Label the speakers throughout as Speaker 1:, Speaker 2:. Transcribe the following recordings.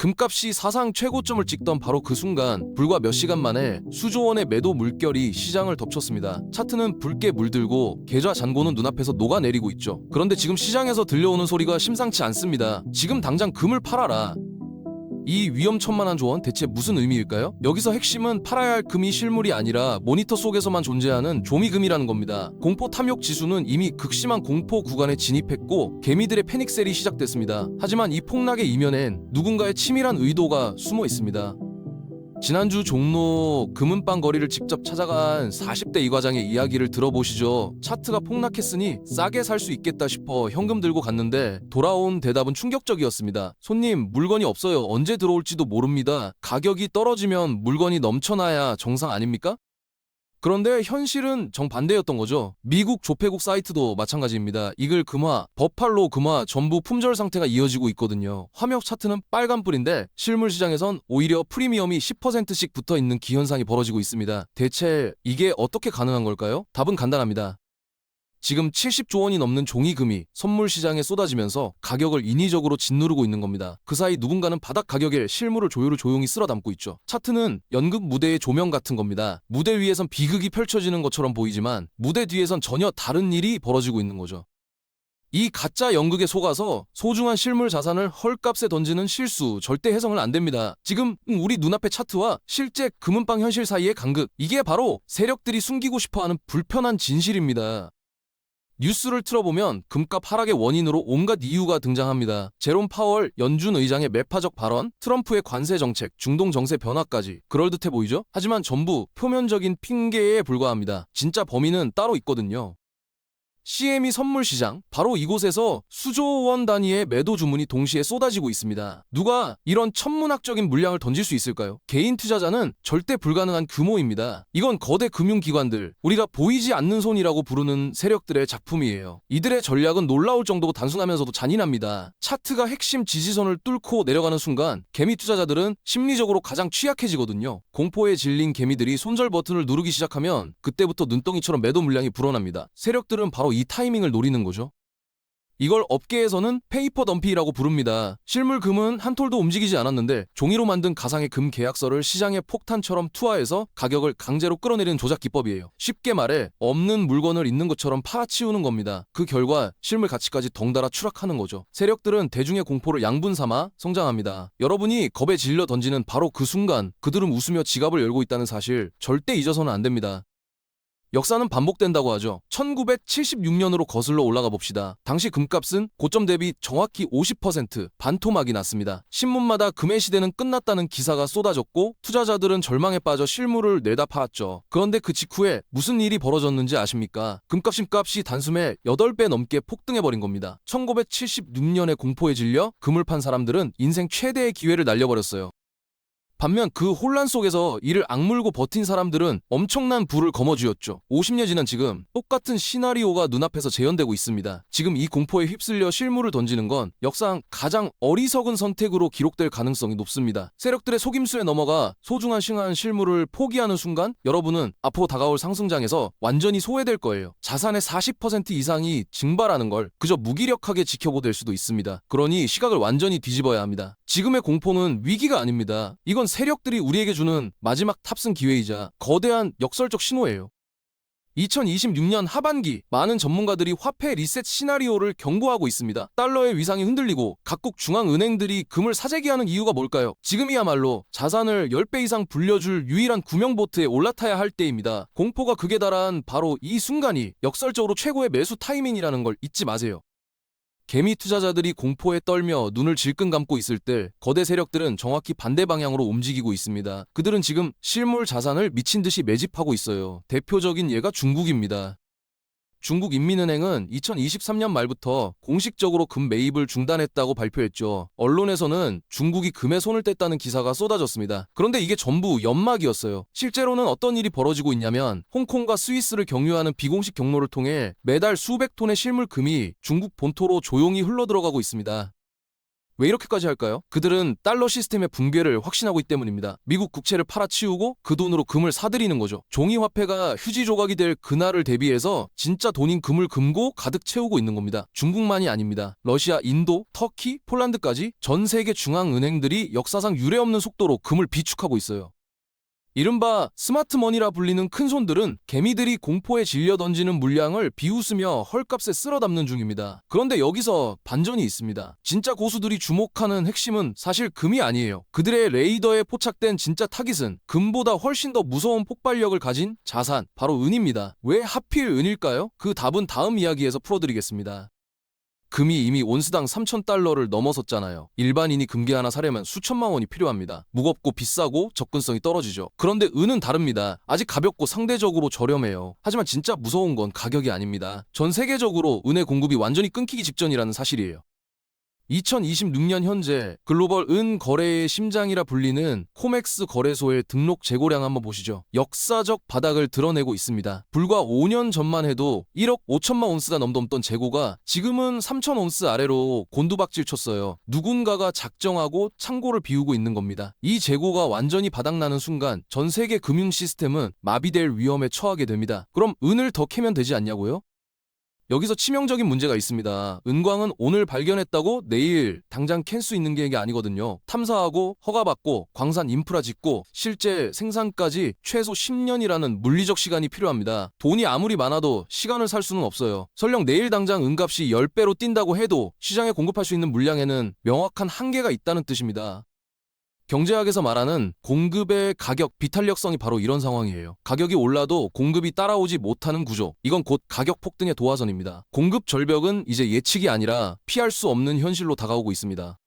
Speaker 1: 금값이 사상 최고점을 찍던 바로 그 순간 불과 몇 시간 만에 수조 원의 매도 물결이 시장을 덮쳤습니다. 차트는 붉게 물들고 계좌 잔고는 눈앞에서 녹아내리고 있죠. 그런데 지금 시장에서 들려오는 소리가 심상치 않습니다. 지금 당장 금을 팔아라. 이 위험천만한 조언 대체 무슨 의미일까요? 여기서 핵심은 팔아야 할 금이 실물이 아니라 모니터 속에서만 존재하는 조미금이라는 겁니다. 공포 탐욕 지수는 이미 극심한 공포 구간에 진입했고 개미들의 패닉셀이 시작됐습니다. 하지만 이 폭락의 이면엔 누군가의 치밀한 의도가 숨어 있습니다. 지난주 종로 금은방 거리를 직접 찾아간 40대 이 과장의 이야기를 들어보시죠. 차트가 폭락했으니 싸게 살 수 있겠다 싶어 현금 들고 갔는데 돌아온 대답은 충격적이었습니다. 손님, 물건이 없어요. 언제 들어올지도 모릅니다. 가격이 떨어지면 물건이 넘쳐나야 정상 아닙니까? 그런데 현실은 정반대였던 거죠. 미국 조폐국 사이트도 마찬가지입니다. 이글 금화, 버팔로 금화 전부 품절 상태가 이어지고 있거든요. 화력 차트는 빨간불인데 실물 시장에선 오히려 프리미엄이 10%씩 붙어있는 기현상이 벌어지고 있습니다. 대체 이게 어떻게 가능한 걸까요? 답은 간단합니다. 지금 70조 원이 넘는 종이금이 선물 시장에 쏟아지면서 가격을 인위적으로 짓누르고 있는 겁니다. 그 사이 누군가는 바닥 가격에 실물을 조용히 쓸어 담고 있죠. 차트는 연극 무대의 조명 같은 겁니다. 무대 위에선 비극이 펼쳐지는 것처럼 보이지만 무대 뒤에선 전혀 다른 일이 벌어지고 있는 거죠. 이 가짜 연극에 속아서 소중한 실물 자산을 헐값에 던지는 실수 절대 해서는 안 됩니다. 지금 우리 눈앞의 차트와 실제 금은방 현실 사이의 간극, 이게 바로 세력들이 숨기고 싶어하는 불편한 진실입니다. 뉴스를 틀어보면 금값 하락의 원인으로 온갖 이유가 등장합니다. 제롬 파월 연준 의장의 매파적 발언, 트럼프의 관세 정책, 중동 정세 변화까지 그럴듯해 보이죠? 하지만 전부 표면적인 핑계에 불과합니다. 진짜 범인은 따로 있거든요. CME 선물 시장, 바로 이곳에서 수조 원 단위의 매도 주문이 동시에 쏟아지고 있습니다. 누가 이런 천문학적인 물량을 던질 수 있을까요? 개인 투자자는 절대 불가능한 규모입니다. 이건 거대 금융기관들, 우리가 보이지 않는 손이라고 부르는 세력들의 작품이에요. 이들의 전략은 놀라울 정도로 단순하면서도 잔인합니다. 차트가 핵심 지지선을 뚫고 내려가는 순간 개미 투자자들은 심리적으로 가장 취약해지거든요. 공포에 질린 개미들이 손절 버튼을 누르기 시작하면 그때부터 눈덩이처럼 매도 물량이 불어납니다. 세력들은 바로 이 타이밍을 노리는 거죠. 이걸 업계에서는 페이퍼 덤핑이라고 부릅니다. 실물 금은 한 톨도 움직이지 않았는데 종이로 만든 가상의 금 계약서를 시장에 폭탄처럼 투하해서 가격을 강제로 끌어내리는 조작 기법이에요. 쉽게 말해 없는 물건을 있는 것처럼 팔아치우는 겁니다. 그 결과 실물 가치까지 덩달아 추락하는 거죠. 세력들은 대중의 공포를 양분 삼아 성장합니다. 여러분이 겁에 질려 던지는 바로 그 순간 그들은 웃으며 지갑을 열고 있다는 사실 절대 잊어서는 안 됩니다. 역사는 반복된다고 하죠. 1976년으로 거슬러 올라가 봅시다. 당시 금값은 고점 대비 정확히 50% 반토막이 났습니다. 신문마다 금의 시대는 끝났다는 기사가 쏟아졌고 투자자들은 절망에 빠져 실물을 내다 팔았죠. 그런데 그 직후에 무슨 일이 벌어졌는지 아십니까? 금값이 단숨에 8배 넘게 폭등해버린 겁니다. 1976년의 공포에 질려 금을 판 사람들은 인생 최대의 기회를 날려버렸어요. 반면 그 혼란 속에서 이를 악물고 버틴 사람들은 엄청난 부를 거머쥐었죠. 50년 지난 지금 똑같은 시나리오가 눈앞에서 재현되고 있습니다. 지금 이 공포에 휩쓸려 실물을 던지는 건 역사상 가장 어리석은 선택으로 기록될 가능성이 높습니다. 세력들의 속임수에 넘어가 소중한 실물을 포기하는 순간 여러분은 앞으로 다가올 상승장에서 완전히 소외될 거예요. 자산의 40% 이상이 증발하는 걸 그저 무기력하게 지켜보될 수도 있습니다. 그러니 시각을 완전히 뒤집어야 합니다. 지금의 공포는 위기가 아닙니다. 이건 세력들이 우리에게 주는 마지막 탑승 기회이자 거대한 역설적 신호예요. 2026년 하반기 많은 전문가들이 화폐 리셋 시나리오를 경고하고 있습니다. 달러의 위상이 흔들리고 각국 중앙은행들이 금을 사재기하는 이유가 뭘까요? 지금이야말로 자산을 10배 이상 불려줄 유일한 구명보트에 올라타야 할 때입니다. 공포가 극에 달한 바로 이 순간이 역설적으로 최고의 매수 타이밍이라는 걸 잊지 마세요. 개미 투자자들이 공포에 떨며 눈을 질끈 감고 있을 때 거대 세력들은 정확히 반대 방향으로 움직이고 있습니다. 그들은 지금 실물 자산을 미친 듯이 매집하고 있어요. 대표적인 예가 중국입니다. 중국인민은행은 2023년 말부터 공식적으로 금 매입을 중단했다고 발표했죠. 언론에서는 중국이 금에 손을 뗐다는 기사가 쏟아졌습니다. 그런데 이게 전부 연막이었어요. 실제로는 어떤 일이 벌어지고 있냐면 홍콩과 스위스를 경유하는 비공식 경로를 통해 매달 수백 톤의 실물 금이 중국 본토로 조용히 흘러들어가고 있습니다. 왜 이렇게까지 할까요? 그들은 달러 시스템의 붕괴를 확신하고 있기 때문입니다. 미국 국채를 팔아치우고 그 돈으로 금을 사들이는 거죠. 종이화폐가 휴지 조각이 될 그날을 대비해서 진짜 돈인 금을 금고 가득 채우고 있는 겁니다. 중국만이 아닙니다. 러시아, 인도, 터키, 폴란드까지 전 세계 중앙은행들이 역사상 유례없는 속도로 금을 비축하고 있어요. 이른바 스마트머니라 불리는 큰손들은 개미들이 공포에 질려 던지는 물량을 비웃으며 헐값에 쓸어 담는 중입니다. 그런데 여기서 반전이 있습니다. 진짜 고수들이 주목하는 핵심은 사실 금이 아니에요. 그들의 레이더에 포착된 진짜 타깃은 금보다 훨씬 더 무서운 폭발력을 가진 자산, 바로 은입니다. 왜 하필 은일까요? 그 답은 다음 이야기에서 풀어드리겠습니다. 금이 이미 온스당 3,000달러를 넘어섰잖아요. 일반인이 금괴 하나 사려면 수천만 원이 필요합니다. 무겁고 비싸고 접근성이 떨어지죠. 그런데 은은 다릅니다. 아직 가볍고 상대적으로 저렴해요. 하지만 진짜 무서운 건 가격이 아닙니다. 전 세계적으로 은의 공급이 완전히 끊기기 직전이라는 사실이에요. 2026년 현재 글로벌 은 거래의 심장이라 불리는 코맥스 거래소의 등록 재고량 한번 보시죠. 역사적 바닥을 드러내고 있습니다. 불과 5년 전만 해도 1억 5천만 온스가 넘던 재고가 지금은 3천 온스 아래로 곤두박질 쳤어요. 누군가가 작정하고 창고를 비우고 있는 겁니다. 이 재고가 완전히 바닥나는 순간 전 세계 금융 시스템은 마비될 위험에 처하게 됩니다. 그럼 은을 더 캐면 되지 않냐고요? 여기서 치명적인 문제가 있습니다. 은광은 오늘 발견했다고 내일 당장 캘 수 있는 게 아니거든요. 탐사하고 허가받고 광산 인프라 짓고 실제 생산까지 최소 10년이라는 물리적 시간이 필요합니다. 돈이 아무리 많아도 시간을 살 수는 없어요. 설령 내일 당장 은값이 10배로 뛴다고 해도 시장에 공급할 수 있는 물량에는 명확한 한계가 있다는 뜻입니다. 경제학에서 말하는 공급의 가격 비탄력성이 바로 이런 상황이에요. 가격이 올라도 공급이 따라오지 못하는 구조. 이건 곧 가격 폭등의 도화선입니다. 공급 절벽은 이제 예측이 아니라 피할 수 없는 현실로 다가오고 있습니다.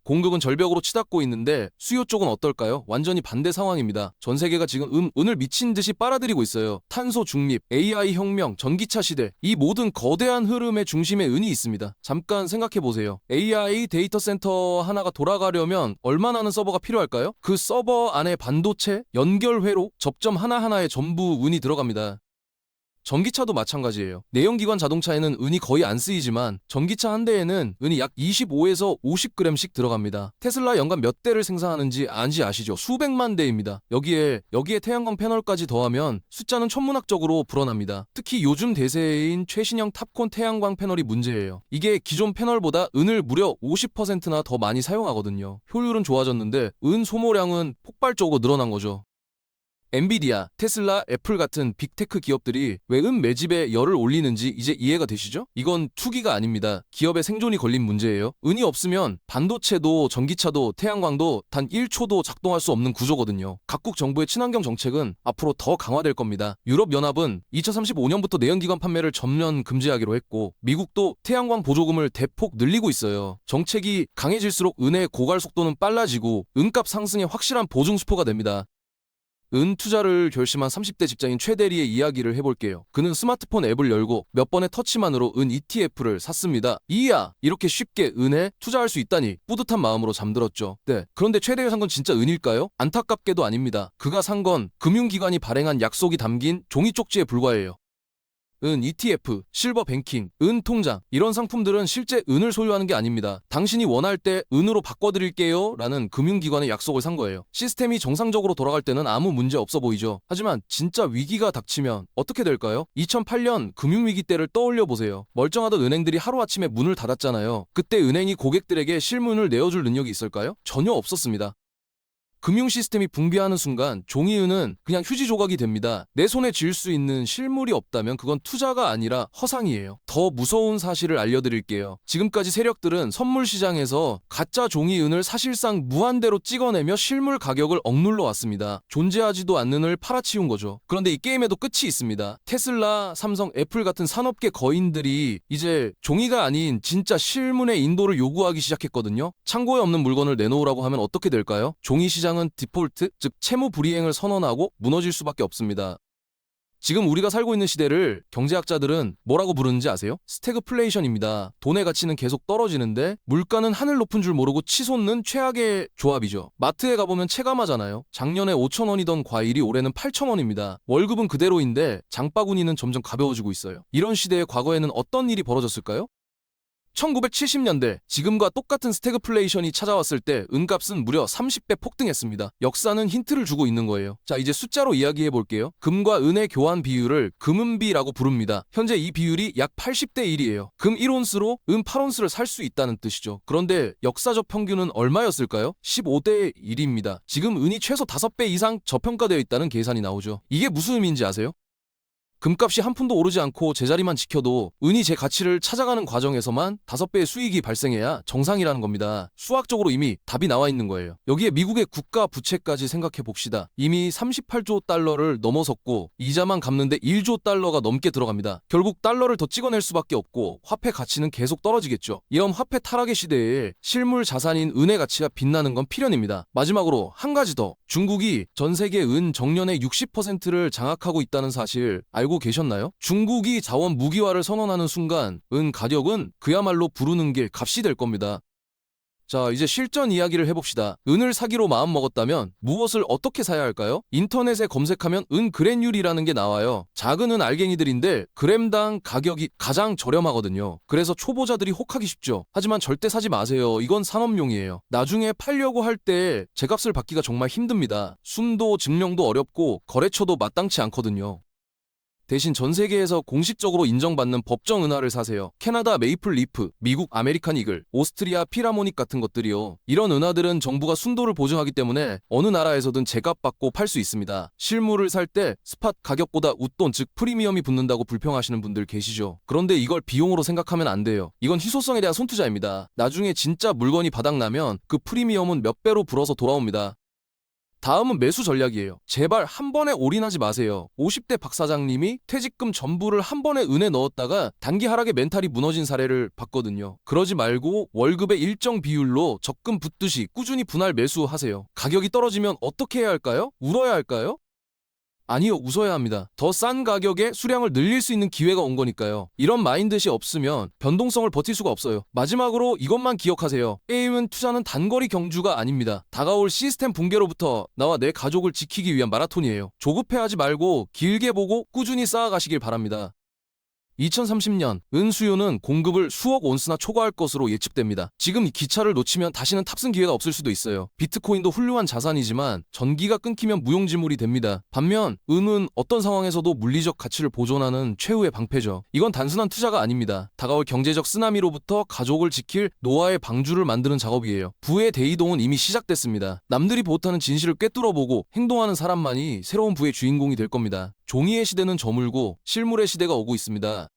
Speaker 1: 공급은 절벽으로 치닫고 있는데 수요 쪽은 어떨까요? 완전히 반대 상황입니다. 전 세계가 지금 은을 미친 듯이 빨아들이고 있어요. 탄소 중립, AI 혁명, 전기차 시대, 이 모든 거대한 흐름의 중심에 은이 있습니다. 잠깐 생각해보세요. AI 데이터 센터 하나가 돌아가려면 얼마나 는 서버가 필요할까요? 그 서버 안에 반도체, 연결 회로, 접점 하나하나에 전부 은이 들어갑니다. 전기차도 마찬가지예요. 내연기관 자동차에는 은이 거의 안 쓰이지만 전기차 한 대에는 은이 약 25에서 50g씩 들어갑니다. 테슬라 연간 몇 대를 생산하는지 아시죠? 수백만 대입니다. 여기에 태양광 패널까지 더하면 숫자는 천문학적으로 불어납니다. 특히 요즘 대세인 최신형 탑콘 태양광 패널이 문제예요. 이게 기존 패널보다 은을 무려 50%나 더 많이 사용하거든요. 효율은 좋아졌는데 은 소모량은 폭발적으로 늘어난 거죠. 엔비디아, 테슬라, 애플 같은 빅테크 기업들이 왜 은 매집에 열을 올리는지 이제 이해가 되시죠? 이건 투기가 아닙니다. 기업의 생존이 걸린 문제예요. 은이 없으면 반도체도 전기차도 태양광도 단 1초도 작동할 수 없는 구조거든요. 각국 정부의 친환경 정책은 앞으로 더 강화될 겁니다. 유럽연합은 2035년부터 내연기관 판매를 전면 금지하기로 했고 미국도 태양광 보조금을 대폭 늘리고 있어요. 정책이 강해질수록 은의 고갈 속도는 빨라지고 은값 상승에 확실한 보증수포가 됩니다. 은 투자를 결심한 30대 직장인 최 대리의 이야기를 해볼게요. 그는 스마트폰 앱을 열고 몇 번의 터치만으로 은 ETF를 샀습니다. 이야! 이렇게 쉽게 은에 투자할 수 있다니 뿌듯한 마음으로 잠들었죠. 네, 그런데 최 대리가 산 건 진짜 은일까요? 안타깝게도 아닙니다. 그가 산 건 금융기관이 발행한 약속이 담긴 종이 쪽지에 불과해요. 은 ETF, 실버 뱅킹, 은 통장 이런 상품들은 실제 은을 소유하는 게 아닙니다. 당신이 원할 때 은으로 바꿔드릴게요 라는 금융기관의 약속을 산 거예요. 시스템이 정상적으로 돌아갈 때는 아무 문제 없어 보이죠. 하지만 진짜 위기가 닥치면 어떻게 될까요? 2008년 금융위기 때를 떠올려 보세요. 멀쩡하던 은행들이 하루아침에 문을 닫았잖아요. 그때 은행이 고객들에게 실문을 내어줄 능력이 있을까요? 전혀 없었습니다. 금융 시스템이 붕괴하는 순간 종이은은 그냥 휴지 조각이 됩니다. 내 손에 쥘 수 있는 실물이 없다면 그건 투자가 아니라 허상이에요. 더 무서운 사실을 알려드릴게요. 지금까지 세력들은 선물 시장에서 가짜 종이은을 사실상 무한대로 찍어내며 실물 가격을 억눌러 왔습니다. 존재하지도 않는 을 팔아치운 거죠. 그런데 이 게임에도 끝이 있습니다. 테슬라, 삼성, 애플 같은 산업계 거인들이 이제 종이가 아닌 진짜 실물의 인도를 요구하기 시작했거든요. 창고에 없는 물건을 내놓으라고 하면 어떻게 될까요? 종이 시장 은 디폴트, 즉 채무 불이행을 선언하고 무너질 수밖에 없습니다. 지금 우리가 살고 있는 시대를 경제학자들은 뭐라고 부르는지 아세요? 스태그플레이션입니다. 돈의 가치는 계속 떨어지는데 물가는 하늘 높은 줄 모르고 치솟는 최악의 조합이죠. 마트에 가보면 체감하잖아요. 작년에 5,000원이던 과일이 올해는 8,000원입니다. 월급은 그대로인데 장바구니는 점점 가벼워지고 있어요. 이런 시대에 과거에는 어떤 일이 벌어졌을까요? 1970년대 지금과 똑같은 스태그플레이션이 찾아왔을 때 은값은 무려 30배 폭등했습니다. 역사는 힌트를 주고 있는 거예요. 자, 이제 숫자로 이야기해 볼게요. 금과 은의 교환 비율을 금은비라고 부릅니다. 현재 이 비율이 약 80대 1이에요. 금 1온스로 은 8온스를 살 수 있다는 뜻이죠. 그런데 역사적 평균은 얼마였을까요? 15대 1입니다. 지금 은이 최소 5배 이상 저평가되어 있다는 계산이 나오죠. 이게 무슨 의미인지 아세요? 금값이 한 푼도 오르지 않고 제자리만 지켜도 은이 제 가치를 찾아가는 과정에서만 5배의 수익이 발생해야 정상이라는 겁니다. 수학적으로 이미 답이 나와 있는 거예요. 여기에 미국의 국가 부채까지 생각해 봅시다. 이미 38조 달러를 넘어섰고 이자만 갚는데 1조 달러가 넘게 들어갑니다. 결국 달러를 더 찍어낼 수밖에 없고 화폐 가치는 계속 떨어지겠죠. 이런 화폐 타락의 시대에 실물 자산인 은의 가치가 빛나는 건 필연입니다. 마지막으로 한 가지 더. 중국이 전 세계 은 정년의 60%를 장악하고 있다는 사실 알고 계셨나요? 중국이 자원 무기화를 선언하는 순간 은 가격은 그야말로 부르는 게 값이 될 겁니다. 자, 이제 실전 이야기를 해봅시다. 은을 사기로 마음먹었다면 무엇을 어떻게 사야 할까요? 인터넷에 검색하면 은 그래뉼이라는 게 나와요. 작은 은 알갱이들인데 그램당 가격이 가장 저렴하거든요. 그래서 초보자들이 혹하기 쉽죠. 하지만 절대 사지 마세요. 이건 산업용이에요. 나중에 팔려고 할 때 제값을 받기가 정말 힘듭니다. 숨도 증명도 어렵고 거래처도 마땅치 않거든요. 대신 전 세계에서 공식적으로 인정받는 법정 은화를 사세요. 캐나다 메이플 리프, 미국 아메리칸 이글, 오스트리아 필하모닉 같은 것들이요. 이런 은화들은 정부가 순도를 보증하기 때문에 어느 나라에서든 제값 받고 팔 수 있습니다. 실물을 살 때 스팟 가격보다 웃돈, 즉 프리미엄이 붙는다고 불평하시는 분들 계시죠. 그런데 이걸 비용으로 생각하면 안 돼요. 이건 희소성에 대한 손투자입니다. 나중에 진짜 물건이 바닥나면 그 프리미엄은 몇 배로 불어서 돌아옵니다. 다음은 매수 전략이에요. 제발 한 번에 올인하지 마세요. 50대 박 사장님이 퇴직금 전부를 한 번에 은에 넣었다가 단기 하락에 멘탈이 무너진 사례를 봤거든요. 그러지 말고 월급의 일정 비율로 적금 붓듯이 꾸준히 분할 매수하세요. 가격이 떨어지면 어떻게 해야 할까요? 울어야 할까요? 아니요, 웃어야 합니다. 더 싼 가격에 수량을 늘릴 수 있는 기회가 온 거니까요. 이런 마인드시 없으면 변동성을 버틸 수가 없어요. 마지막으로 이것만 기억하세요. 게임은 투자는 단거리 경주가 아닙니다. 다가올 시스템 붕괴로부터 나와 내 가족을 지키기 위한 마라톤이에요. 조급해하지 말고 길게 보고 꾸준히 쌓아가시길 바랍니다. 2030년 은 수요는 공급을 수억 온스나 초과할 것으로 예측됩니다. 지금 이 기차를 놓치면 다시는 탑승 기회가 없을 수도 있어요. 비트코인도 훌륭한 자산이지만 전기가 끊기면 무용지물이 됩니다. 반면 은은 어떤 상황에서도 물리적 가치를 보존하는 최후의 방패죠. 이건 단순한 투자가 아닙니다. 다가올 경제적 쓰나미로부터 가족을 지킬 노아의 방주를 만드는 작업이에요. 부의 대이동은 이미 시작됐습니다. 남들이 못하는 진실을 꿰뚫어보고 행동하는 사람만이 새로운 부의 주인공이 될 겁니다. 종이의 시대는 저물고 실물의 시대가 오고 있습니다.